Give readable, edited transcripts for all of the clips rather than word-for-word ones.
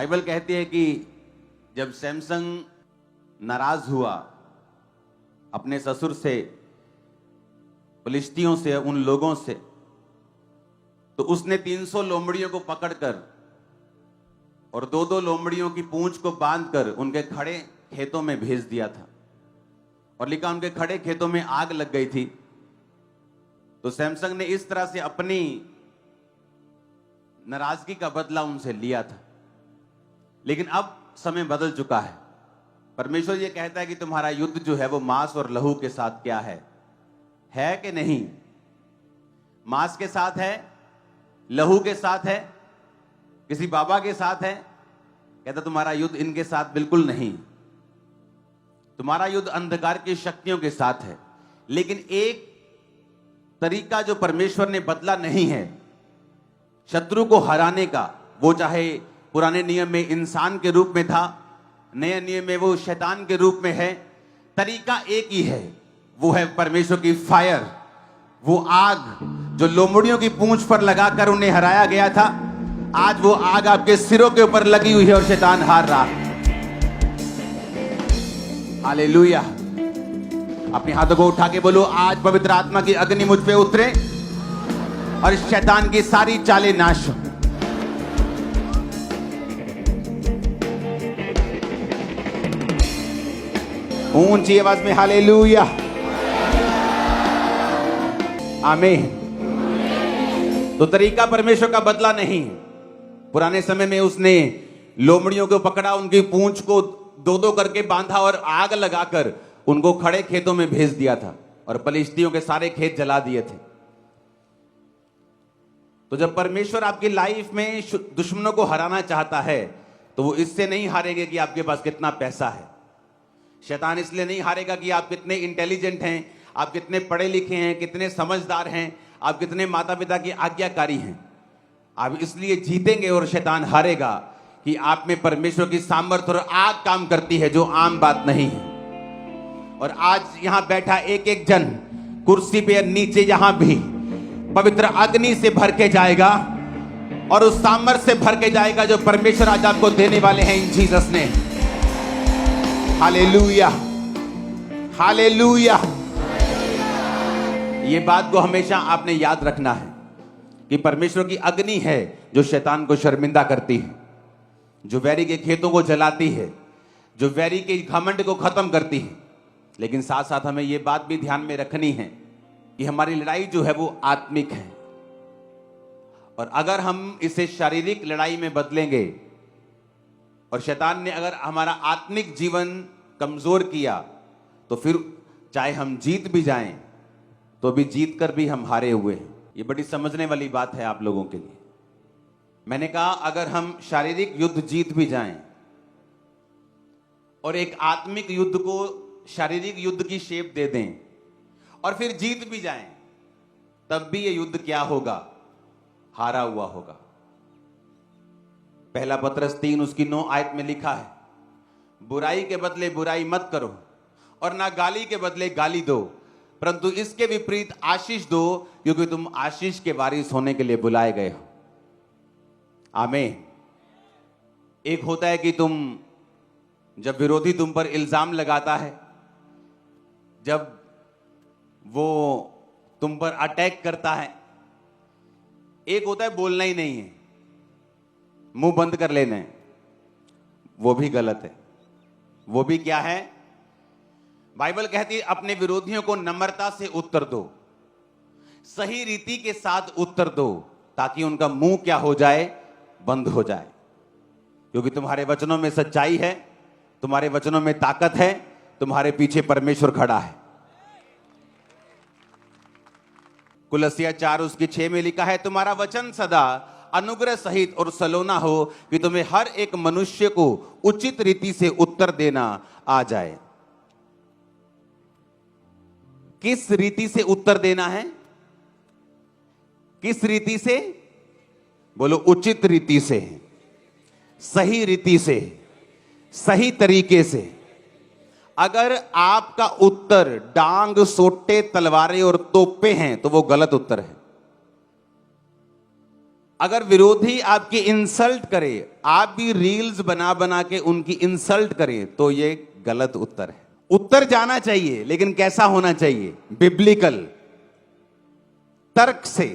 Bible कहती है कि जब सैमसन नाराज हुआ अपने ससुर से, फिलिस्तियों से, उन लोगों से, तो उसने 300 लोमड़ियों को पकड़कर और दो दो लोमड़ियों की पूंछ को बांधकर उनके खड़े खेतों में भेज दिया था। और लिखा उनके खड़े खेतों में आग लग गई थी। तो सैमसन ने इस तरह से अपनी नाराजगी का बदला उनसे लिया था। लेकिन अब समय बदल चुका है। परमेश्वर ये कहता है कि तुम्हारा युद्ध जो है वो मांस और लहू के साथ क्या है कि नहीं? मांस के साथ है, लहू के साथ है, किसी बाबा के साथ है? कहता तुम्हारा युद्ध इनके साथ बिल्कुल नहीं। तुम्हारा युद्ध अंधकार की शक्तियों के साथ है। लेकिन एक तरीका जो परमेश्वर ने बदला नहीं है शत्रु को हराने का, वो चाहे पुराने नियम में इंसान के रूप में था, नए नियम में वो शैतान के रूप में है, तरीका एक ही है, वो है परमेश्वर की फायर। वो आग जो लोमड़ियों की पूंछ पर लगाकर उन्हें हराया गया था, आज वो आग आपके सिरों के ऊपर लगी हुई है और शैतान हार रहा है। हालेलुया। अपने हाथों को उठा के बोलो, आज पवित्र आत्मा की अग्नि मुझ पे उतरे और शैतान की सारी चालें नाश हो। ऊंची आवाज में हालेलुया, आमीन। तो तरीका परमेश्वर का बदला नहीं। पुराने समय में उसने लोमड़ियों को पकड़ा, उनकी पूंछ को दो दो करके बांधा और आग लगाकर उनको खड़े खेतों में भेज दिया था और फिलिस्तियों के सारे खेत जला दिए थे। तो जब परमेश्वर आपकी लाइफ में दुश्मनों को हराना चाहता है तो वो इससे नहीं हारेगा कि आपके पास कितना पैसा है। शैतान इसलिए नहीं हारेगा कि आप कितने इंटेलिजेंट हैं, आप कितने पढ़े लिखे हैं, कितने समझदार हैं, आप कितने माता पिता की आज्ञाकारी हैं। आप इसलिए जीतेंगे और शैतान हारेगा कि आप में परमेश्वर की सामर्थ्य और आग काम करती है, जो आम बात नहीं है। और आज यहां बैठा एक एक जन कुर्सी पे नीचे यहां भी पवित्र अग्नि से भर के जाएगा और उस सामर्थ्य से भर के जाएगा जो परमेश्वर आज आपको देने वाले हैं इन जीसस ने। Hallelujah, hallelujah. ये बात को हमेशा आपने याद रखना है कि परमेश्वर की अग्नि है जो शैतान को शर्मिंदा करती है, जो वैरी के खेतों को जलाती है, जो वैरी के घमंड को खत्म करती है। लेकिन साथ साथ हमें यह बात भी ध्यान में रखनी है कि हमारी लड़ाई जो है वो आत्मिक है। और अगर हम इसे शारीरिक लड़ाई में बदलेंगे और शैतान ने अगर हमारा आत्मिक जीवन कमजोर किया तो फिर चाहे हम जीत भी जाएं तो भी जीत कर भी हम हारे हुए हैं। ये बड़ी समझने वाली बात है आप लोगों के लिए। मैंने कहा अगर हम शारीरिक युद्ध जीत भी जाएं और एक आत्मिक युद्ध को शारीरिक युद्ध की शेप दे दें और फिर जीत भी जाएं, तब भी ये युद्ध क्या होगा? हारा हुआ होगा। पहला पत्रस 3 उसकी 9 आयत में लिखा है, बुराई के बदले बुराई मत करो और ना गाली के बदले गाली दो, परंतु इसके विपरीत आशीष दो, क्योंकि तुम आशीष के वारिस होने के लिए बुलाए गए हो। आमीन। एक होता है कि तुम जब विरोधी तुम पर इल्जाम लगाता है, जब वो तुम पर अटैक करता है। एक होता है बोलना ही नहीं है, मुंह बंद कर लेना है, वो भी गलत है। वो भी क्या है? बाइबल कहती है अपने विरोधियों को नम्रता से उत्तर दो, सही रीति के साथ उत्तर दो, ताकि उनका मुंह क्या हो जाए? बंद हो जाए। क्योंकि तुम्हारे वचनों में सच्चाई है, तुम्हारे वचनों में ताकत है, तुम्हारे पीछे परमेश्वर खड़ा है। कुलसिया 4 उसकी 6 में लिखा है, तुम्हारा वचन सदा अनुग्रह सहित और सलोना हो कि तुम्हें हर एक मनुष्य को उचित रीति से उत्तर देना आ जाए। किस रीति से उत्तर देना है? किस रीति से? बोलो, उचित रीति से, सही रीति से, सही तरीके से। अगर आपका उत्तर डांग, सोटे, तलवारें और तोपे हैं तो वो गलत उत्तर है। अगर विरोधी आपकी इंसल्ट करे, आप भी रील्स बना बना के उनकी इंसल्ट करें, तो ये गलत उत्तर है। उत्तर जाना चाहिए, लेकिन कैसा होना चाहिए? बिब्लिकल, तर्क से,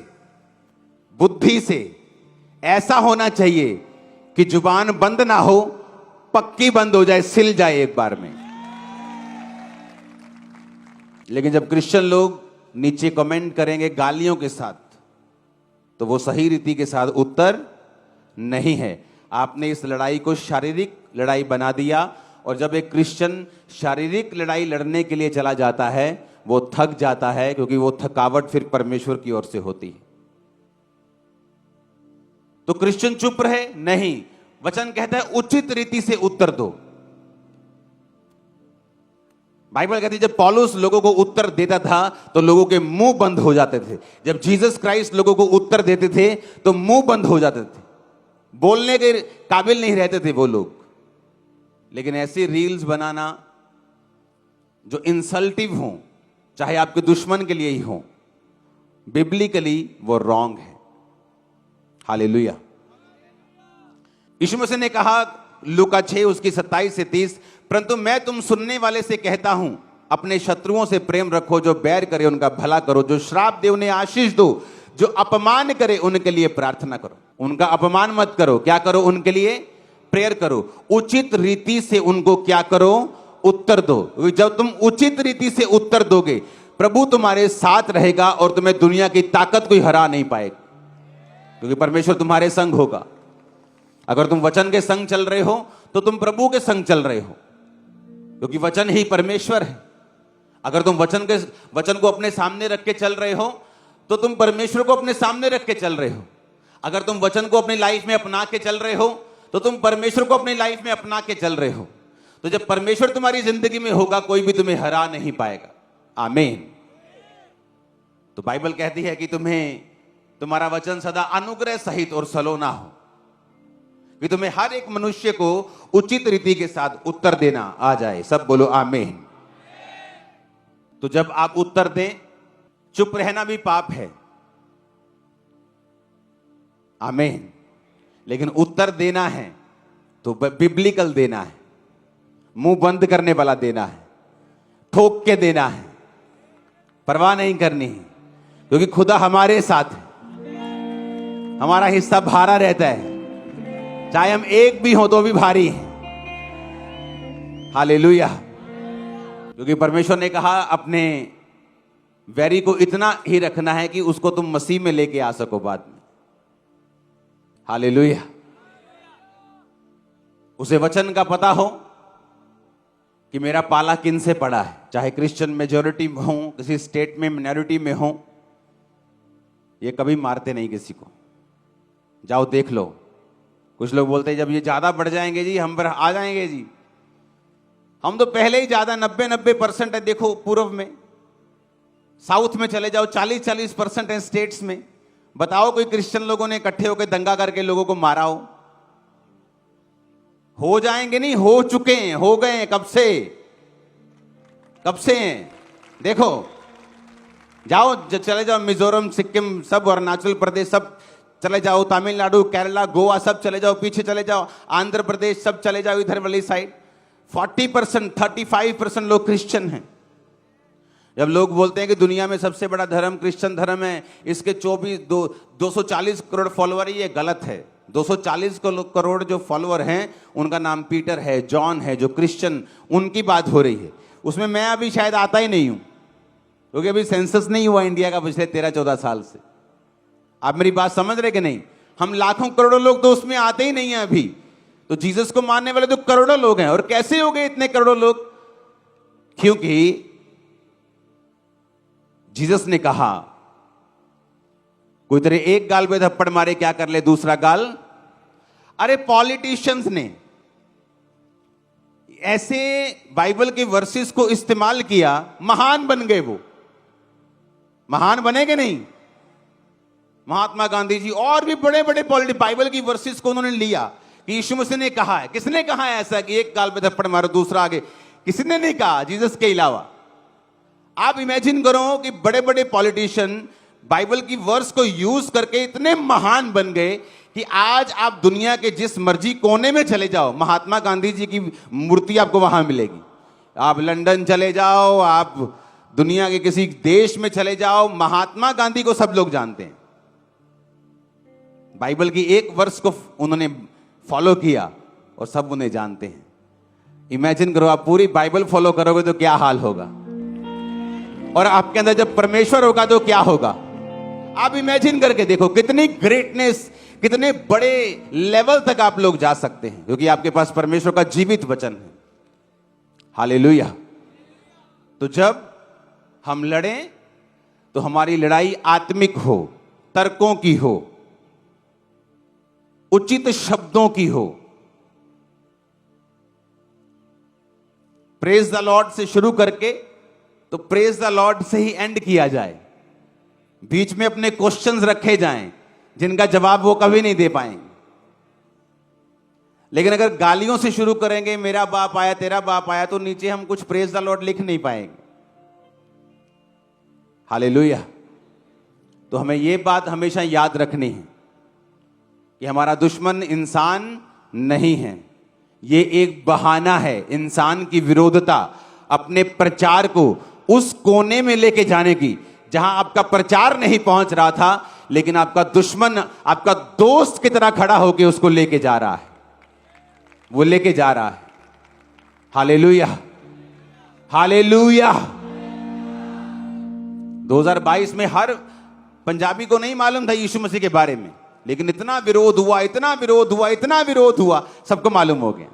बुद्धि से। ऐसा होना चाहिए कि जुबान बंद ना हो, पक्की बंद हो जाए, सिल जाए एक बार में। लेकिन जब क्रिश्चियन लोग नीचे कमेंट करेंगे गालियों के साथ, तो वो सही रीति के साथ उत्तर नहीं है। आपने इस लड़ाई को शारीरिक लड़ाई बना दिया, और जब एक क्रिश्चियन शारीरिक लड़ाई लड़ने के लिए चला जाता है, वो थक जाता है, क्योंकि वो थकावट फिर परमेश्वर की ओर से होती है। तो क्रिश्चियन चुप रहे? नहीं, वचन कहता है उचित रीति से उत्तर दो। बाइबल कहती है जब पौलुस लोगों को उत्तर देता था तो लोगों के मुंह बंद हो जाते थे। जब जीसस क्राइस्ट लोगों को उत्तर देते थे तो मुंह बंद हो जाते थे, बोलने के काबिल नहीं रहते थे वो लोग। लेकिन ऐसी रील्स बनाना जो इंसल्टिव हो, चाहे आपके दुश्मन के लिए ही हो, बिब्लिकली वो रॉन्ग है। हालेलुया। यीशु मसीह ने कहा लूका 6 उसकी 27 से 30, परंतु मैं तुम सुनने वाले से कहता हूं, अपने शत्रुओं से प्रेम रखो, जो बैर करे उनका भला करो, जो श्राप दे उन्हें आशीष दो, जो अपमान करे उनके लिए प्रार्थना करो। उनका अपमान मत करो, क्या करो? उनके लिए प्रेयर करो। उचित रीति से उनको क्या करो? उत्तर दो। जब तुम उचित रीति से उत्तर दोगे, प्रभु तुम्हारे साथ रहेगा और तुम्हें दुनिया की ताकत कोई हरा नहीं पाएगा, क्योंकि परमेश्वर तुम्हारे संग होगा। अगर तुम वचन के संग चल रहे हो तो तुम प्रभु के संग चल रहे हो, क्योंकि वचन ही परमेश्वर है। अगर तुम वचन को अपने सामने रख के चल रहे हो तो तुम परमेश्वर को अपने सामने रख के चल रहे हो। अगर तुम वचन को अपनी लाइफ में अपना के चल रहे हो तो तुम परमेश्वर को अपनी लाइफ में अपना के चल रहे हो। तो जब परमेश्वर तुम्हारी जिंदगी में होगा, कोई भी तुम्हें हरा नहीं पाएगा। आमीन। तो बाइबल कहती है कि तुम्हारा वचन सदा अनुग्रह सहित और सलोना हो, कि तुम्हें हर एक मनुष्य को उचित रीति के साथ उत्तर देना आ जाए। सब बोलो आमीन। तो जब आप उत्तर दें, चुप रहना भी पाप है। आमीन। लेकिन उत्तर देना है तो बिब्लिकल देना है, मुंह बंद करने वाला देना है, ठोक के देना है, परवाह नहीं करनी है, क्योंकि खुदा हमारे साथ है। हमारा हिस्सा भारा रहता है, चाहे हम एक भी हो तो भी भारी है। हालेलुया। क्योंकि परमेश्वर ने कहा अपने वैरी को इतना ही रखना है कि उसको तुम मसीह में लेके आ सको बाद में। हालेलुया। उसे वचन का पता हो कि मेरा पाला किन से पड़ा है, चाहे क्रिश्चियन मेजॉरिटी में हो, किसी स्टेट में मिनॉरिटी में हो, ये कभी मारते नहीं किसी को। जाओ देख लो। कुछ लोग बोलते हैं जब ये ज्यादा बढ़ जाएंगे जी हम पर आ जाएंगे जी। हम तो पहले ही ज्यादा 90% है। देखो पूर्व में, साउथ में चले जाओ 40% है स्टेट्स में। बताओ कोई क्रिश्चियन लोगों ने इकट्ठे होकर दंगा करके लोगों को मारा हो जाएंगे नहीं, हो चुके हैं, हो गए हैं, कब से हैं। देखो जाओ, चले जाओ मिजोरम, सिक्किम, सब अरुणाचल प्रदेश, सब चले जाओ, तमिलनाडु, केरला, गोवा, सब चले जाओ, पीछे चले जाओ, आंध्र प्रदेश, सब चले जाओ इधर वाली साइड। 40% 35% लोग क्रिश्चियन हैं। जब लोग बोलते हैं कि दुनिया में सबसे बड़ा धर्म क्रिश्चियन धर्म है, इसके 240 करोड़ फॉलोअर, ये गलत है। 240 करोड़ जो फॉलोअर हैं उनका नाम पीटर है, जॉन है, जो क्रिश्चियन, उनकी बात हो रही है। उसमें मैं अभी शायद आता ही नहीं हूं, क्योंकि अभी सेंसस नहीं हुआ इंडिया का पिछले 13-14 साल से। आप मेरी बात समझ रहे कि नहीं? हम लाखों करोड़ों लोग तो उसमें आते ही नहीं हैं अभी। तो जीसस को मानने वाले तो करोड़ों लोग हैं। और कैसे हो गए इतने करोड़ों लोग? क्योंकि जीसस ने कहा कोई तेरे एक गाल पे थप्पड़ मारे, क्या कर ले दूसरा गाल। अरे पॉलिटिशियंस ने ऐसे बाइबल के वर्सेस को इस्तेमाल किया, महान बन गए। वो महान बने कि नहीं? महात्मा गांधी जी और भी बड़े बड़े बाइबल की वर्सेस को उन्होंने लिया कि यीशु मसीह ने कहा है। किसने कहा है ऐसा कि एक गाल पे थप्पड़ मारो दूसरा आगे? किसने नहीं कहा जीसस के अलावा। आप इमेजिन करो कि बड़े बड़े पॉलिटिशियन बाइबल की वर्स को यूज करके इतने महान बन गए कि आज आप दुनिया के जिस मर्जी कोने में चले जाओ, महात्मा गांधी जी की मूर्ति आपको वहां मिलेगी। आप लंदन चले जाओ, आप दुनिया के किसी देश में चले जाओ, महात्मा गांधी को सब लोग जानते हैं। बाइबल की एक वर्स को उन्होंने फॉलो किया और सब उन्हें जानते हैं। इमेजिन करो, आप पूरी बाइबल फॉलो करोगे तो क्या हाल होगा, और आपके अंदर जब परमेश्वर होगा तो क्या होगा। आप इमेजिन करके देखो कितनी ग्रेटनेस, कितने बड़े लेवल तक आप लोग जा सकते हैं, क्योंकि आपके पास परमेश्वर का जीवित वचन है। हालेलुया। तो जब हम लड़ें तो हमारी लड़ाई आत्मिक हो, तर्कों की हो, उचित शब्दों की हो। प्रेज द लॉर्ड से शुरू करके तो प्रेज द लॉर्ड से ही एंड किया जाए। बीच में अपने क्वेश्चंस रखे जाएं जिनका जवाब वो कभी नहीं दे पाएंगे। लेकिन अगर गालियों से शुरू करेंगे, मेरा बाप आया, तेरा बाप आया, तो नीचे हम कुछ प्रेज द लॉर्ड लिख नहीं पाएंगे। हालेलुया। तो हमें यह बात हमेशा याद रखनी है कि हमारा दुश्मन इंसान नहीं है, ये एक बहाना है इंसान की विरोधता अपने प्रचार को उस कोने में लेके जाने की जहां आपका प्रचार नहीं पहुंच रहा था, लेकिन आपका दुश्मन आपका दोस्त की तरह खड़ा होकर उसको लेके जा रहा है, वो लेके जा रहा है। Hallelujah, hallelujah. 2022 में हर पंजाबी को नहीं मालूम था यीशु मसीह के बारे में, लेकिन इतना विरोध हुआ, इतना विरोध हुआ, इतना विरोध हुआ, सबको मालूम हो गया।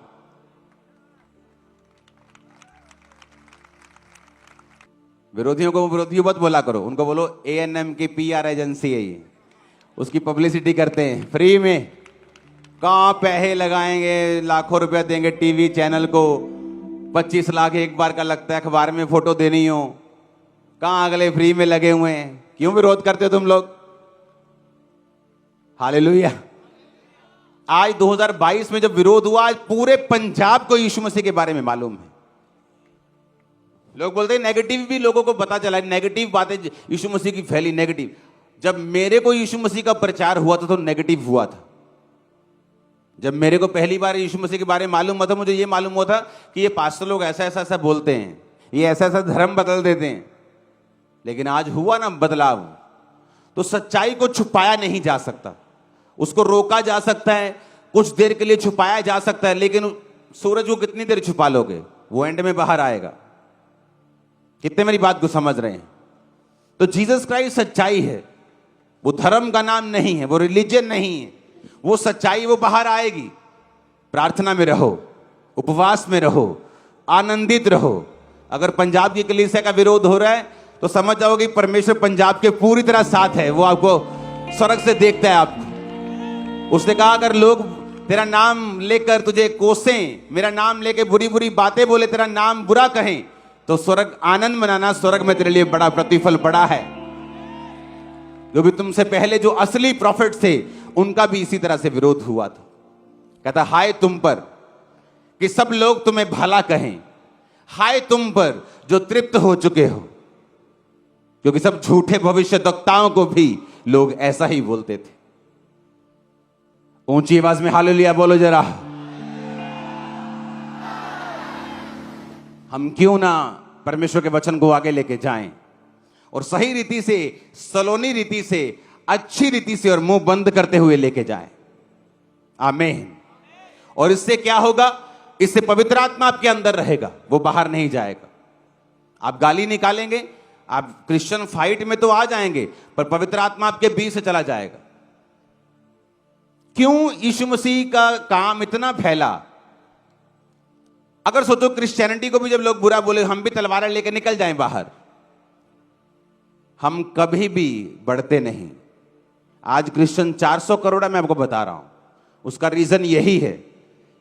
विरोधियों को विरोधियों मत बोला करो, उनको बोलो ANM की PR एजेंसी है ये, उसकी पब्लिसिटी करते हैं फ्री में। कहां पैसे लगाएंगे, लाखों रुपया देंगे टीवी चैनल को, 25 लाख एक बार का लगता है, अखबार में फोटो देनी हो, कहां अगले फ्री में लगे हुए हैं। क्यों विरोध करते हो तुम लोग? हालेलुया। आज 2022 में जब विरोध हुआ, आज पूरे पंजाब को यीशु मसीह के बारे में मालूम है। लोग बोलते हैं नेगेटिव भी लोगों को पता चला, नेगेटिव बातें यीशु मसीह की फैली, नेगेटिव। जब मेरे को यीशु मसीह का प्रचार हुआ था तो नेगेटिव हुआ था। जब मेरे को पहली बार यीशु मसीह के बारे में मालूम हुआ था, मुझे ये मालूम हुआ था कि ये पास्टर लोग ऐसा ऐसा ऐसा बोलते हैं, ये ऐसा ऐसा धर्म बदल देते हैं। लेकिन आज हुआ ना बदलाव, तो सच्चाई को छुपाया नहीं जा सकता, उसको रोका जा सकता है, कुछ देर के लिए छुपाया जा सकता है, लेकिन सूरज को कितनी देर छुपा लोगे, वो एंड में बाहर आएगा। कितने मेरी बात को समझ रहे हैं? तो जीसस क्राइस्ट सच्चाई है, वो धर्म का नाम नहीं है, वो रिलीजन नहीं है, वो सच्चाई, वो बाहर आएगी। प्रार्थना में रहो, उपवास में रहो, आनंदित रहो। अगर पंजाब की कलीसिया का विरोध हो रहा है तो समझ जाओ कि परमेश्वर पंजाब के पूरी तरह साथ है, वो आपको स्वर्ग से देखता है आपको। उसने कहा अगर लोग तेरा नाम लेकर तुझे कोसें, मेरा नाम लेकर बुरी बुरी बातें बोले, तेरा नाम बुरा कहें, तो स्वर्ग आनंद मनाना, स्वर्ग में तेरे लिए बड़ा प्रतिफल पड़ा है। जो भी तुमसे पहले जो असली प्रॉफिट थे उनका भी इसी तरह से विरोध हुआ था। कहता हाय तुम पर कि सब लोग तुम्हें भला कहें, हाय तुम पर जो तृप्त हो चुके हो, क्योंकि सब झूठे भविष्यद्वक्ताओं को भी लोग ऐसा ही बोलते थे। ऊंची आवाज में हालेलुया बोलो जरा। हम क्यों ना परमेश्वर के वचन को आगे लेके जाएं और सही रीति से, सलोनी रीति से, अच्छी रीति से और मुंह बंद करते हुए लेके जाएं। आमीन। और इससे क्या होगा? इससे पवित्र आत्मा आपके अंदर रहेगा, वो बाहर नहीं जाएगा। आप गाली निकालेंगे, आप क्रिश्चियन फाइट में तो आ जाएंगे, पर पवित्र आत्मा आपके बीच से चला जाएगा। क्यों यीशु मसीह का काम इतना फैला? अगर सोचो क्रिश्चियनिटी को भी जब लोग बुरा बोले, हम भी तलवारें लेकर निकल जाएं बाहर, हम कभी भी बढ़ते नहीं। आज क्रिश्चियन 400 करोड़ है, मैं आपको बता रहा हूं। उसका रीजन यही है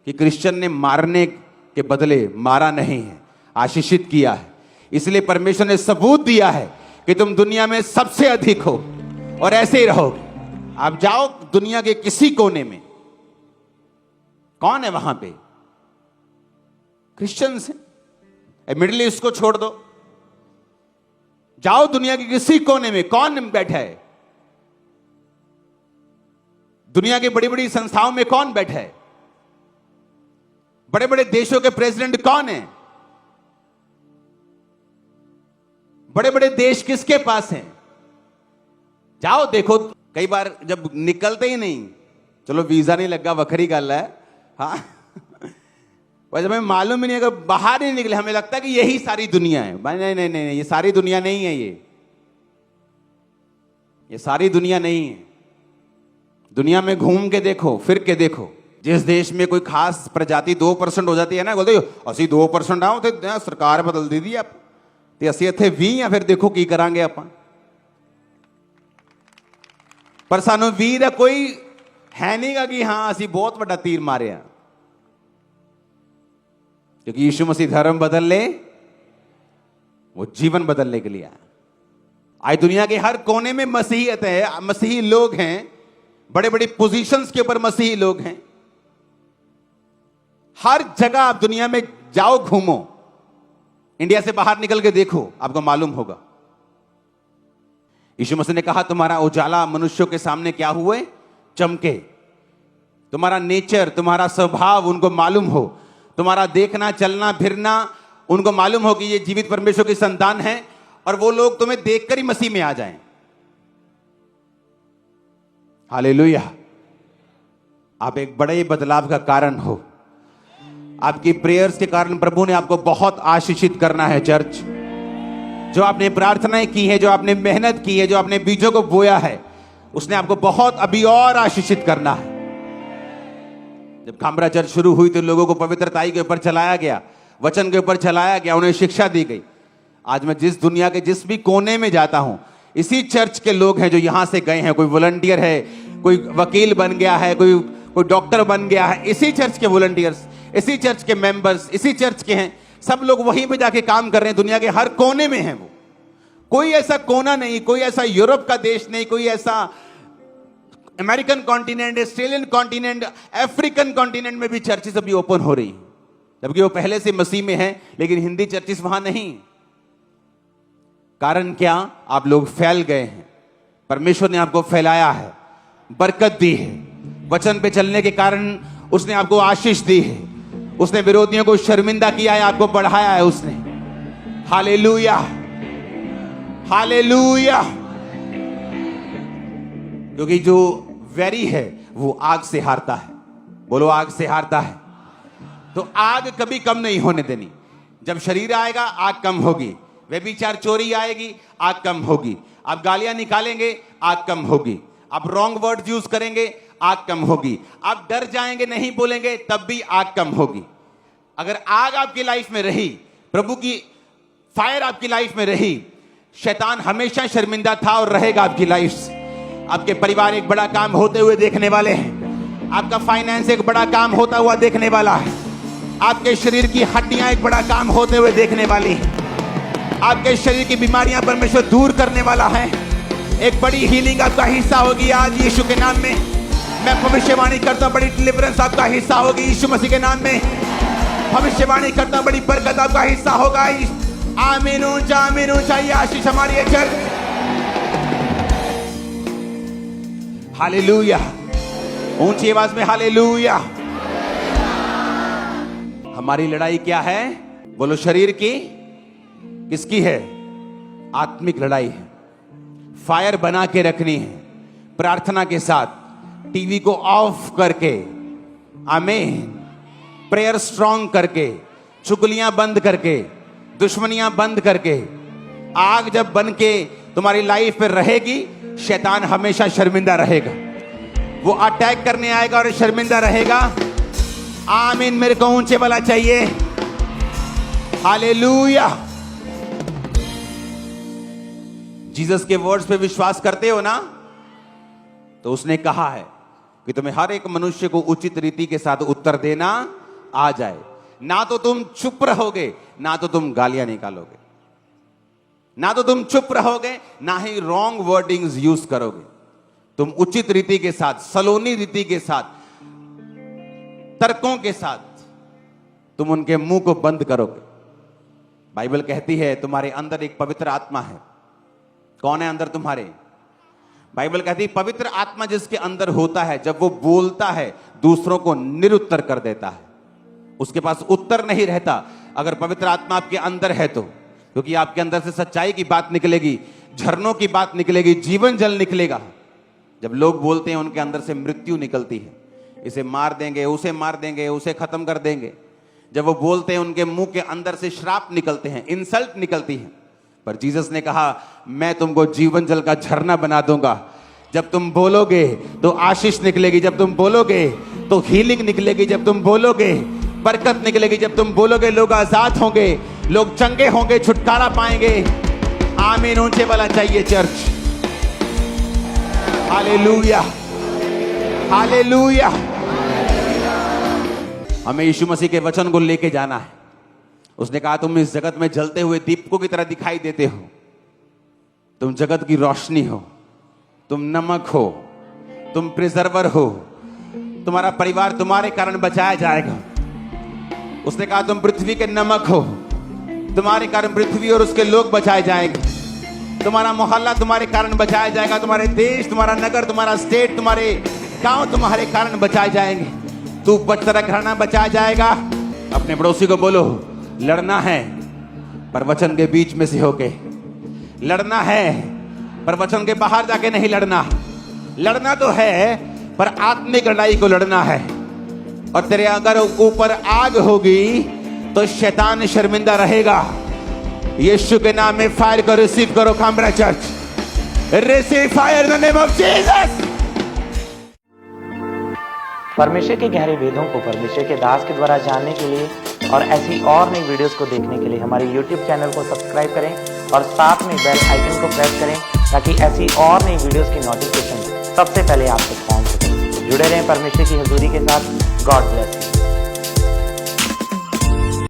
कि क्रिश्चियन ने मारने के बदले मारा नहीं है, आशीषित किया है। इसलिए परमेश्वर ने सबूत दिया है कि तुम दुनिया में सबसे अधिक हो और ऐसे ही रहोगे। आप जाओ दुनिया के किसी कोने में, कौन है वहां पे? क्रिश्चियंस हैं। मिडिल ईस्ट को छोड़ दो, जाओ दुनिया के किसी कोने में, कौन बैठा है? दुनिया की बड़ी बड़ी संस्थाओं में कौन बैठा है? बड़े बड़े देशों के प्रेसिडेंट कौन है? बड़े बड़े देश किसके पास हैं? जाओ देखो। कई बार जब निकलते ही नहीं, चलो वीजा नहीं लगा वखरी गल है, हाँ वैसे हमें मालूम ही नहीं, अगर बाहर नहीं निकले हमें लगता है कि यही सारी दुनिया है। नहीं नहीं नहीं, ये सारी दुनिया नहीं है। ये सारी दुनिया नहीं है। दुनिया में घूम के देखो, फिर के देखो। जिस देश में कोई खास प्रजाति 2% हो जाती है ना, बोलते असि 2% आओ तो सरकार बदल दी दी आप ਤੇ ਅਸੀਂ ਇੱਥੇ 20 ਆ, ਫਿਰ ਦੇਖੋ ਕੀ ਕਰਾਂਗੇ ਆਪਾਂ। ਪਰ ਸਾਨੂੰ 20 ਦਾ ਕੋਈ ਹੈ ਨਹੀਂਗਾ ਕਿ ਹਾਂ ਅਸੀਂ ਬਹੁਤ ਵੱਡਾ ਤੀਰ ਮਾਰਿਆ, क्योंकि यीशु मसीह धर्म बदल ले, वो जीवन बदलने के लिए आया। आज दुनिया के हर कोने में मसीहियत है, मसीही लोग हैं, बड़े बड़े पोजीशंस के ऊपर मसीही लोग हैं। हर जगह आप दुनिया में जाओ, घूमो, इंडिया से बाहर निकल के देखो, आपको मालूम होगा। यीशु मसीह ने कहा तुम्हारा उजाला मनुष्यों के सामने क्या हुए? चमके। तुम्हारा नेचर, तुम्हारा स्वभाव उनको मालूम हो, तुम्हारा देखना चलना फिरना उनको मालूम हो कि ये जीवित परमेश्वर की संतान है, और वो लोग तुम्हें देखकर ही मसीह में आ जाएं। हालेलुया। आप एक बड़े बदलाव का कारण हो। आपकी प्रेयर्स के कारण प्रभु ने आपको बहुत आशीषित करना है। चर्च, जो आपने प्रार्थनाएं की है, जो आपने मेहनत की है, जो आपने बीजों को बोया है, उसने आपको बहुत अभी और आशीषित करना है। जब खामरा चर्च शुरू हुई तो लोगों को पवित्रताई के ऊपर चलाया गया, वचन के ऊपर चलाया गया, उन्हें शिक्षा दी गई। आज मैं जिस दुनिया के जिस भी कोने में जाता हूं, इसी चर्च के लोग हैं जो यहां से गए हैं। कोई वॉलंटियर है, कोई वकील बन गया है, कोई डॉक्टर बन गया है। इसी चर्च के वॉलंटियर्स, इसी चर्च के मेंबर्स, इसी चर्च के हैं। सब लोग वहीं पे जाके काम कर रहे हैं। दुनिया के हर कोने में हैं वो। कोई ऐसा कोना नहीं, कोई ऐसा यूरोप का देश नहीं, कोई ऐसा American continent, Australian continent, African continent में भी चर्चेस अभी ओपन हो रही हैं, जबकि वो पहले से मसीह में है, लेकिन हिंदी चर्चेस वहां नहीं। कारण क्या? आप लोग फैल गए हैं। परमेश्वर ने आपको फैलाया है, बरकत दी है। वचन पे चलने के कारण उसने आपको आशीष दी है। उसने विरोधियों को शर्मिंदा किया है, आपको बढ़ाया है उसने। Hallelujah, hallelujah. क्योंकि जो वैरी है वो आग से हारता है। बोलो, आग से हारता है। तो आग कभी कम नहीं होने देनी। जब शरीर आएगा आग कम होगी, व्यभिचार चोरी आएगी आग कम होगी, आप गालियां निकालेंगे आग कम होगी, आप रॉन्ग वर्ड्स यूज करेंगे आग कम होगी, आप डर जाएंगे नहीं बोलेंगे तब भी आग कम होगी। अगर आग आपकी लाइफ में रही, प्रभु की फायर आपकी लाइफ में रही, शैतान हमेशा शर्मिंदा था और रहेगा आपकी लाइफ से। आपके परिवार एक बड़ा काम होते हुए देखने वाले हैं। आपका फाइनेंस एक बड़ा काम होता हुआ देखने वाला है। आपके शरीर की हड्डियां एक बड़ा काम होते हुए देखने वाली हैं। आपके शरीर की बीमारियां परमेश्वर दूर करने वाला है। एक बड़ी हीलिंग आपका हिस्सा होगी आज यीशु के नाम में। मैं भविष्यवाणी करता हूं, बड़ी डिलीवरेंस आपका हिस्सा होगी यीशु मसीह के नाम में। भविष्यवाणी करता हूं, बड़ी बरकत आपका हिस्सा होगा। आमीन, ऊंचा आमीन, ऊंचा। ये आशीष हमारी है चर्च। हालेलुया, ऊंची आवाज में हालेलुया। हमारी लड़ाई क्या है? बोलो, शरीर की, किसकी है? आत्मिक लड़ाई है। फायर बना के रखनी है प्रार्थना के साथ, टीवी को ऑफ करके, आमीन, प्रेयर स्ट्रांग करके, चुगलियां बंद करके, दुश्मनियां बंद करके। आग जब बन के तुम्हारी लाइफ पे रहेगी, शैतान हमेशा शर्मिंदा रहेगा। वो अटैक करने आएगा और शर्मिंदा रहेगा। आमीन। मेरे को ऊंचे वाला चाहिए। हालेलुया। जीसस के वर्ड्स पे विश्वास करते हो ना? तो उसने कहा है कि तुम्हें हर एक मनुष्य को उचित रीति के साथ उत्तर देना आ जाए। ना तो तुम चुप रहोगे, ना तो तुम गालियां निकालोगे, ना तो तुम चुप रहोगे, ना ही रॉन्ग वर्डिंग्स यूज करोगे। तुम उचित रीति के साथ, सलोनी रीति के साथ, तर्कों के साथ तुम उनके मुंह को बंद करोगे। बाइबल कहती है तुम्हारे अंदर एक पवित्र आत्मा है, कौन है अंदर तुम्हारे? बाइबल कहती है पवित्र आत्मा जिसके अंदर होता है, जब वो बोलता है दूसरों को निरुत्तर कर देता है, उसके पास उत्तर नहीं रहता। अगर पवित्र आत्मा आपके अंदर है तो, क्योंकि आपके अंदर से सच्चाई की बात निकलेगी, झरनों की बात निकलेगी, जीवन जल निकलेगा। जब लोग बोलते हैं उनके अंदर से मृत्यु निकलती है, इसे मार देंगे, उसे मार देंगे, उसे खत्म कर देंगे। जब वो बोलते हैं उनके मुंह के अंदर से श्राप निकलते हैं, इंसल्ट निकलती है। पर जीसस ने कहा मैं तुमको जीवन जल का झरना बना दूंगा। जब तुम बोलोगे तो आशीष निकलेगी, जब तुम बोलोगे तो हीलिंग निकलेगी, जब तुम बोलोगे बरकत निकलेगी, जब तुम बोलोगे लोग आजाद होंगे, लोग चंगे होंगे, छुटकारा पाएंगे। आमीन ऊंचे वाला चाहिए चर्च। Hallelujah, hallelujah. हमें यीशु मसीह के वचन को लेके जाना है। उसने कहा तुम इस जगत में जलते हुए दीपकों की तरह दिखाई देते हो, तुम जगत की रोशनी हो, तुम नमक हो, तुम प्रिजर्वर हो, तुम्हारा परिवार तुम्हारे कारण बचाया जाएगा। उसने कहा तुम पृथ्वी के नमक हो, तुम्हारे कारण पृथ्वी और उसके लोग बचाए जाएंगे। तुम्हारा मोहल्ला तुम्हारे कारण बचाया जाएगा, तुम्हारे देश, तुम्हारा नगर, तुम्हारा स्टेट, तुम्हारे गांव तुम्हारे कारण बचाए जाएंगे। तू तेरा घराना बचाया जाएगा। अपने पड़ोसी को बोलो लड़ना है पर वचन के बीच में से होके लड़ना है, पर वचन के बाहर जाके नहीं लड़ना। लड़ना तो है पर आत्मिक लड़ाई को लड़ना है। और तेरे अगर ऊपर आग होगी तो शैतान शर्मिंदा रहेगा। यीशु के नाम में फायर को रिसीव करो। Kamra church, receive fire in the name of Jesus. परमेश्वर के गहरे वेदों को परमेश्वर के दास के द्वारा जानने के लिए और ऐसी और नई वीडियोस को देखने के लिए हमारे YouTube चैनल को सब्सक्राइब करें और साथ में बेल आइकन को प्रेस करें ताकि ऐसी और नई वीडियोस की नोटिफिकेशन सबसे पहले आप तक पहुंच सके। जुड़े रहें परमेश्वर की हजूरी के साथ। God bless you.